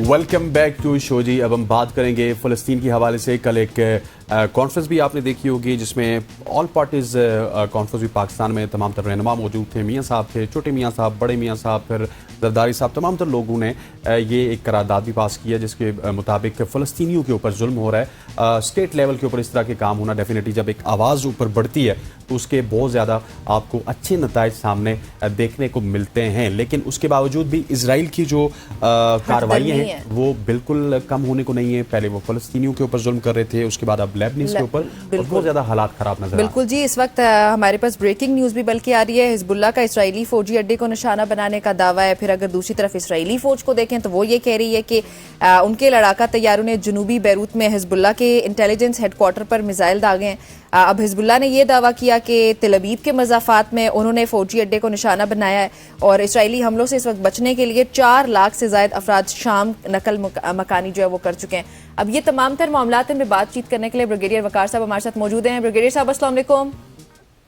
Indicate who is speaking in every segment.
Speaker 1: Welcome back to show जी। अब हम बात करेंगे फ़लस्तीन के हवाले से। कल एक कॉन्फ्रेंस भी आपने देखी होगी जिसमें ऑल पार्टीज़ कॉन्फ्रेंस भी पाकिस्तान में तमाम तर रहनुमा मौजूद थे। मियाँ साहब थे, छोटे मियाँ साहब, बड़े मियाँ साहब, फिर जरदारी साहब, तमाम तर लोगों ने ये एक करारदाद भी पास किया जिसके मुताबिक फ़लस्तीनियों के ऊपर जुल्म हो रहा है। स्टेट लेवल के ऊपर इस तरह के काम होना डेफिनेटली जब एक आवाज़ ऊपर बढ़ती है तो उसके बहुत ज़्यादा आपको अच्छे नताइज सामने देखने को मिलते हैं। लेकिन उसके बावजूद भी इजराइल की जो कार्रवाइयाँ हैं वो बिल्कुल कम होने को नहीं है। पहले वो फ़लस्तीनियों के ऊपर जुल्म कर रहे थे, उसके बाद अब लेबनीज़ के ऊपर बहुत ज़्यादा हालात ख़राब नजर आ रहे हैं।
Speaker 2: बिल्कुल जी, इस वक्त हमारे पास ब्रेकिंग न्यूज़ भी बल्कि आ रही है। हिजबुल्लाह का इसराइली फ़ौजी अड्डे को निशाना बनाने का दावा है। फिर अगर दूसरी तरफ इसराइली फ़ौज को देखें तो वो ये कह रही है कि उनके लड़ाका तैयारों ने जनूबी बैरूत में हिजबुल्लाह के इंटेलिजेंस हेडक्वार्टर पर मिसाइल दागे हैं। अब हिजबुल्लाह ने यह दावा किया कि तेल अवीव के मज़ाफ़ात में उन्होंने फ़ौजी अड्डे को निशाना बनाया है और इसराइली हमलों से इस वक्त बचने के लिए 4 लाख से ज़ायद अफराद शाम नकल मकानी जो है वो कर चुके हैं। अब ये तमाम तर मामलात में बातचीत करने के लिए ब्रिगेडियर वकार साहब हमारे साथ मौजूद हैं। ब्रिगेडियर साहब अस्सलाम वालेकुम।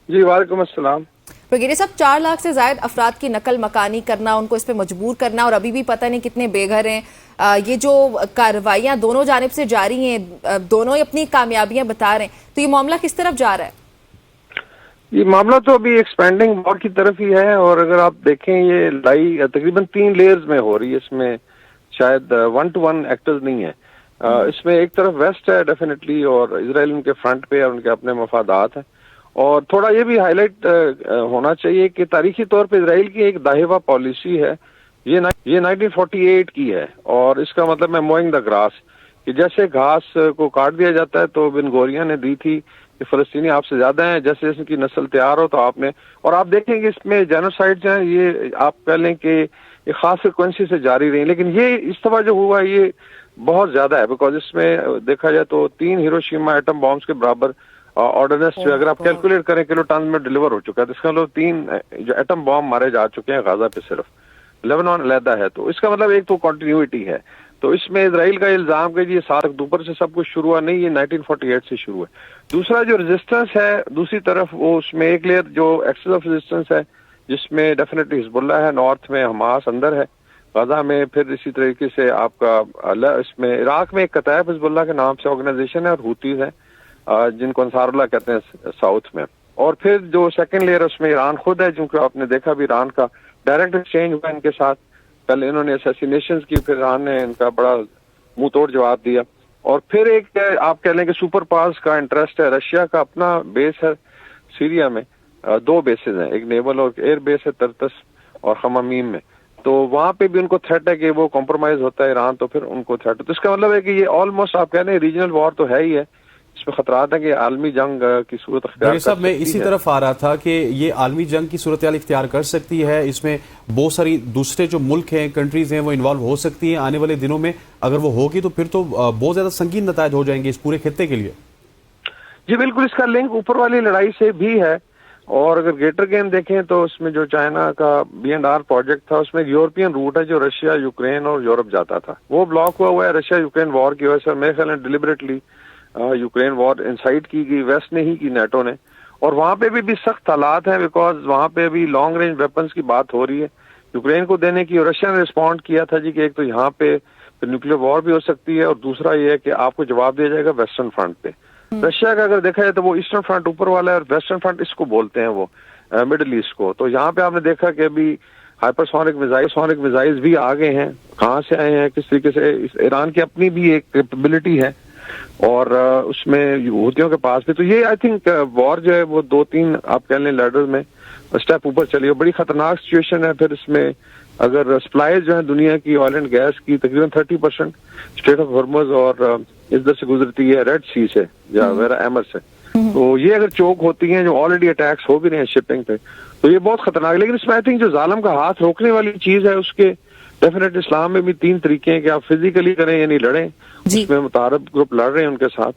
Speaker 3: जी वालेकुम अस्सलाम।
Speaker 2: ब्रिगेडियर साहब, 4 लाख से ज़ायद अफराद की नकल मकानी करना, उनको इस पे मजबूर करना और अभी भी पता नहीं कितने बेघर हैं, ये जो कार्रवाइयाँ दोनों जानिब से जारी हैं, दोनों ही अपनी कामयाबियां बता रहे हैं, तो ये मामला किस तरफ जा रहा है?
Speaker 3: ये मामला तो अभी एक्सपेंडिंग वॉर की तरफ ही है और अगर आप देखें ये लड़ाई तकरीबन 3 लेयर्स में हो रही है। इसमें शायद 1-to-1 एक्टर्स नहीं है। इसमें एक तरफ वेस्ट है डेफिनेटली और इजराइल उनके फ्रंट पे और उनके अपने मफादात हैं। और थोड़ा ये भी हाईलाइट होना चाहिए कि तारीखी तौर पे इजराइल की एक दाहिवा पॉलिसी है, ये 1948 की है और इसका मतलब है मोइंग द ग्रास, कि जैसे घास को काट दिया जाता है तो बिन गोरिया ने दी थी कि फलस्तीनी आपसे ज्यादा हैं, जैसे जैसे की नस्ल तैयार हो तो आपने, और आप देखेंगे इसमें जेनोसाइड्स हैं, ये आप कह लें कि ये खास फ्रिक्वेंसी से जारी रही, लेकिन ये इस दफा जो हुआ ये बहुत ज्यादा है बिकॉज इसमें देखा जाए तो 3 हिरोशिमा एटम बॉम्ब्स के बराबर ऑर्डिनेंस जो अगर आप कैलकुलेट करें किलो टन में डिलीवर हो चुका है, तो इसका मतलब 3 जो एटम बॉम्ब मारे जा चुके हैं गाजा पे, सिर्फ लेबनान अलहदा है। तो इसका मतलब एक तो कंटिन्यूटी है। तो इसमें इजराइल का इल्जाम कि ये 7 अक्टूबर से सब कुछ शुरू हुआ, नहीं, ये 1948 से शुरू है। दूसरा जो रेजिस्टेंस है दूसरी तरफ, वो उसमें एक लेयर जो एक्सेस ऑफ रेजिस्टेंस है जिसमें डेफिनेटली हिजबुल्लाह है, नॉर्थ में हमास अंदर है, गाजा में फिर इसी तरीके से आपका इसमें इराक में एक कतायब हिजबुल्लाह के नाम से ऑर्गेनाइजेशन है और हूतीज है जिनको अंसारुल्लाह कहते हैं साउथ में। और फिर जो सेकंड लेयर उसमें ईरान खुद है, जिनको आपने देखा भी ईरान का डायरेक्ट एक्सचेंज हुआ इनके साथ, कल इन्होंने असैसिनेशंस की, फिर ईरान ने इनका बड़ा मुंह तोड़ जवाब दिया। और फिर एक आप कह लें कि सुपर पावर्स का इंटरेस्ट है, रशिया का अपना बेस है सीरिया में, 2 बेसेस हैं, एक नेवल और एयर बेस है तरतस और खमामीम में, तो वहां पे भी उनको थ्रेट है कि वो कॉम्प्रोमाइज होता है ईरान तो फिर उनको थ्रेट। तो इसका मतलब है कि ये ऑलमोस्ट आप कह रहे हैं रीजनल वॉर तो है ही है, इसमें खतरात है कि आलमी जंग की सूरत अख्तियार
Speaker 1: साहब मैं इसी तरफ आ रहा था कि ये आलमी जंग की सूरत इख्तियार कर सकती है। इसमें बहुत सारी दूसरे जो मुल्क हैं, कंट्रीज हैं, वो इन्वॉल्व हो सकती हैं आने वाले दिनों में। अगर वो होगी तो फिर तो बहुत ज्यादा संगीन नतायज हो जाएंगे इस पूरे खित्ते के लिए।
Speaker 3: जी बिल्कुल, इसका लिंक ऊपर वाली लड़ाई से भी है। और अगर ग्रेटर गेम देखें तो उसमें जो चाइना का B&R प्रोजेक्ट था उसमें यूरोपियन रूट है जो रशिया, यूक्रेन और यूरोप जाता था, वो ब्लॉक हुआ है रशिया यूक्रेन वॉर की वजह से। मेरे ख्याल में डिलिबरेटली यूक्रेन वॉर इंसाइट की गई, वेस्ट ने ही की, नेटो ने। और वहां पे भी सख्त हालात हैं बिकॉज वहां पे भी लॉन्ग रेंज वेपन्स की बात हो रही है यूक्रेन को देने की, और रशिया ने रिस्पॉन्ड किया था जी कि एक तो यहाँ पे न्यूक्लियर वॉर भी हो सकती है और दूसरा ये है कि आपको जवाब दिया जाएगा वेस्टर्न फ्रंट पे। रशिया का अगर देखा जाए तो वो ईस्टर्न फ्रंट ऊपर वाला है और वेस्टर्न फ्रंट इसको बोलते हैं वो मिडिल ईस्ट को। तो यहाँ पे आपने देखा कि अभी हाइपरसोनिक मिसाइल्स भी आ गए हैं, कहाँ से आए हैं, किस तरीके से, ईरान की अपनी भी एक कैपेबिलिटी है और उसमें हूतियों के पास भी। तो ये आई थिंक वॉर जो है वो 2-3 आप कह लें लैडर में स्टेप ऊपर चली है, बड़ी खतरनाक सिचुएशन है। फिर इसमें अगर सप्लाईज जो है दुनिया की ऑयल एंड गैस की तकरीबन 30% स्ट्रेट ऑफ हॉर्मुज और इधर से गुजरती है रेड सी से या वेरा एमर से, तो ये अगर चोक होती हैं, जो ऑलरेडी अटैक्स हो भी रहे हैं शिपिंग पे, तो ये बहुत खतरनाक है। लेकिन इसमें आई थिंक जो जालिम का हाथ रोकने वाली चीज है उसके डेफिनेट इस्लाम में भी 3 तरीके हैं कि आप फिजिकली करें यानी लड़ें, उसमें मुतारब ग्रुप लड़ रहे हैं उनके साथ।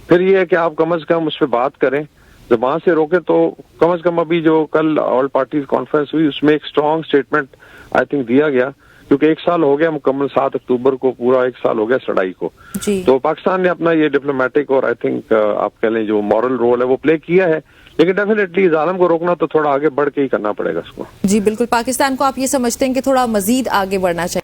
Speaker 3: फिर ये है कि आप कम से कम उस पर बात करें, ज़बान से रोके। तो कम से कम अभी जो कल ऑल पार्टीज कॉन्फ्रेंस हुई उसमें एक स्ट्रॉन्ग स्टेटमेंट आई थिंक दिया गया, क्योंकि 1 साल हो गया मुकम्मल, 7 अक्टूबर को पूरा 1 साल हो गया इस लड़ाई को। तो पाकिस्तान ने अपना ये डिप्लोमेटिक और आई थिंक आप कह लें जो मॉरल रोल है वो प्ले किया है, लेकिन डेफिनेटली जालिम को रोकना तो थोड़ा आगे बढ़ के ही करना पड़ेगा इसको।
Speaker 2: जी बिल्कुल, पाकिस्तान को आप ये समझते हैं कि थोड़ा मजीद आगे बढ़ना चाहिए?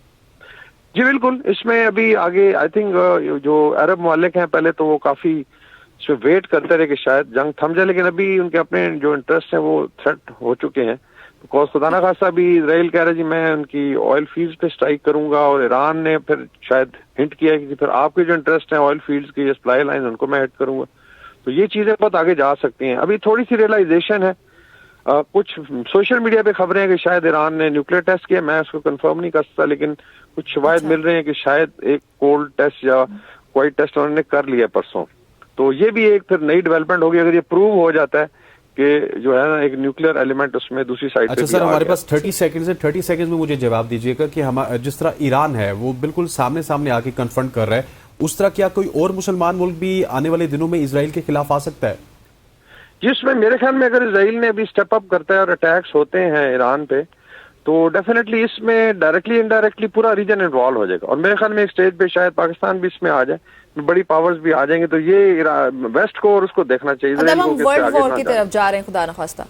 Speaker 3: جی بالکل، اس میں ابھی آگے آئی تھنک جو عرب ممالک ہیں پہلے تو وہ کافی اس میں ویٹ کرتے رہے کہ شاید جنگ تھم جائے، لیکن ابھی ان کے اپنے جو انٹرسٹ ہیں وہ تھریٹ ہو چکے ہیں. بیکاز خدا نہ خاصا بھی اسرائیل کہہ رہا ہے جی میں ان کی آئل فیلڈز پہ اسٹرائک کروں گا، اور ایران نے پھر شاید ہنٹ کیا کہ پھر آپ کے جو انٹرسٹ ہیں آئل فیلڈز کی سپلائی لائن ان کو میں ہٹ کروں گا. تو یہ چیزیں بہت آگے جا سکتی ہیں. ابھی تھوڑی سی ریئلائزیشن ہے. کچھ سوشل میڈیا پہ خبریں ہیں کہ شاید ایران نے نیوکلیئر ٹیسٹ کیا، میں اس کو کنفرم نہیں کر سکتا، لیکن کچھ شواہد مل رہے ہیں کہ شاید ایک کولڈ ٹیسٹ یا کوائٹ ٹیسٹ انہوں نے کر لیا پرسوں. تو یہ بھی ایک پھر نئی ڈیولپمنٹ ہوگی اگر یہ پروو ہو جاتا ہے کہ جو ہے نا ایک نیوکلیئر ایلیمنٹ اس میں دوسری سائڈ پہ.
Speaker 1: اچھا سر، ہمارے پاس 30 سیکنڈز ہے، 30 سیکنڈز میں مجھے جواب دیجیے گا کہ جس طرح ایران ہے وہ بالکل سامنے آ کے کنفرنٹ کر رہا ہے، اس طرح کیا کوئی اور مسلمان ملک بھی آنے والے دنوں میں اسرائیل کے خلاف آ سکتا ہے؟
Speaker 3: جس میں میرے خیال میں اگر اسرائیل نے ابھی اسٹیپ اپ کرتا ہے اور اٹیکس ہوتے ہیں ایران پہ، تو ڈیفینیٹلی اس میں ڈائریکٹلی انڈائریکٹلی پورا ریجن انوالو ہو جائے گا. اور میرے خیال میں ایک اسٹیج پہ شاید پاکستان بھی اس میں آ جائے، بڑی پاورز بھی آ جائیں گے. تو یہ ویسٹ کو اور اس کو دیکھنا چاہیے.
Speaker 2: اب ہم ورلڈ وار کی طرف جا رہے ہیں خدا نخواستہ.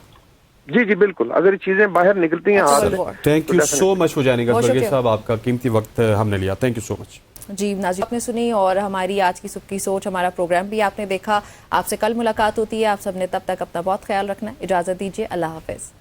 Speaker 3: جی بالکل، اگر یہ چیزیں باہر نکلتی ہیں ہاتھ سے.
Speaker 1: تھینک یو سو مچ مجاہد اصغر صاحب، آپ کا قیمتی وقت ہم نے لیا. تھینک یو سو مچ.
Speaker 2: جی ناظرین، آپ نے سنی اور ہماری آج کی صبح کی سوچ، ہمارا پروگرام بھی آپ نے دیکھا. آپ سے کل ملاقات ہوتی ہے. آپ سب نے تب تک اپنا بہت خیال رکھنا ہے. اجازت دیجیے، اللہ حافظ.